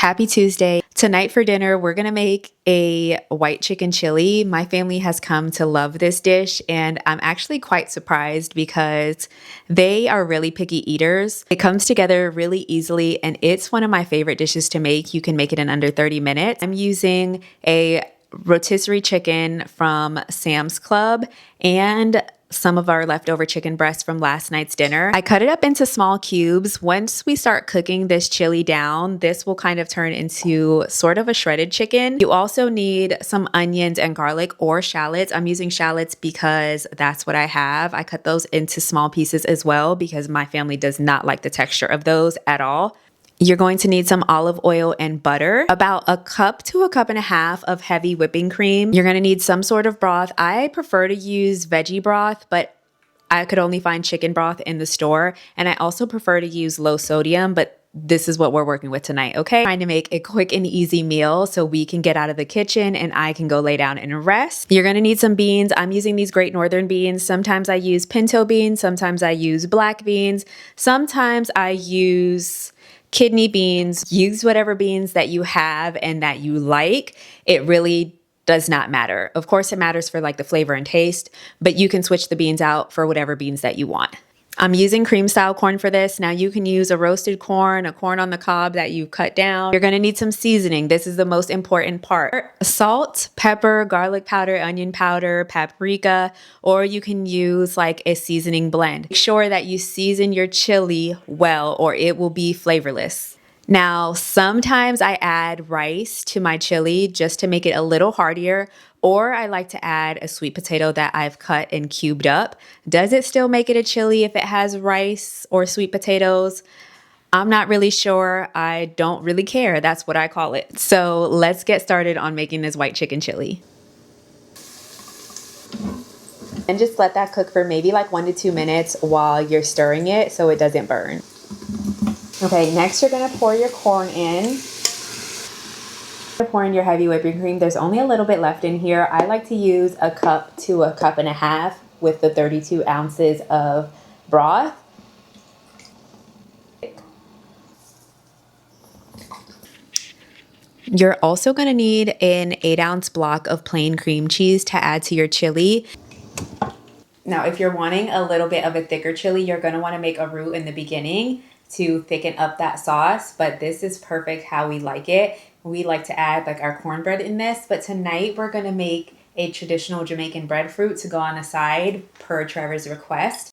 Happy Tuesday. Tonight for dinner, we're gonna make a white chicken chili. My family has come to love this dish, and I'm actually quite surprised because they are really picky eaters. It comes together really easily, and it's one of my favorite dishes to make. You can make it in under 30 minutes. I'm using a rotisserie chicken from Sam's Club and some of our leftover chicken breasts from last night's dinner. I cut it up into small cubes. Once we start cooking this chili down, this will kind of turn into sort of a shredded chicken. You also need some onions and garlic or shallots. I'm using shallots because that's what I have. I cut those into small pieces as well because my family does not like the texture of those at all. You're going to need some olive oil and butter, about a cup to a cup and a half of heavy whipping cream. You're going to need some sort of broth. I prefer to use veggie broth, but I could only find chicken broth in the store. And I also prefer to use low sodium, but this is what we're working with tonight, okay? Trying to make a quick and easy meal so we can get out of the kitchen and I can go lay down and rest. You're gonna need some beans. I'm using these Great Northern beans. Sometimes I use pinto beans, sometimes I use black beans, sometimes I use kidney beans. Use whatever beans that you have and that you like. It really does not matter. Of course, it matters for like the flavor and taste, but you can switch the beans out for whatever beans that you want. I'm using cream style corn for this. Now you can use a roasted corn, a corn on the cob that you cut down. You're gonna need some seasoning. This is the most important part. Salt, pepper, garlic powder, onion powder, paprika, or you can use like a seasoning blend. Make sure that you season your chili well or it will be flavorless. Now, sometimes I add rice to my chili just to make it a little heartier, or I like to add a sweet potato that I've cut and cubed up. Does it still make it a chili if it has rice or sweet potatoes? I'm not really sure. I don't really care. That's what I call it. So let's get started on making this white chicken chili. And just let that cook for maybe like 1 to 2 minutes while you're stirring it so it doesn't burn. Okay, next you're gonna pour your corn in. Pour in your heavy whipping cream. There's only a little bit left in here. I like to use a cup to a cup and a half with the 32 ounces of broth. You're also gonna need an 8-ounce block of plain cream cheese to add to your chili. Now, if you're wanting a little bit of a thicker chili, you're gonna wanna make a roux in the beginning to thicken up that sauce, but this is perfect how we like it. We like to add like our cornbread in this, but tonight we're gonna make a traditional Jamaican breadfruit to go on the side per Trevor's request.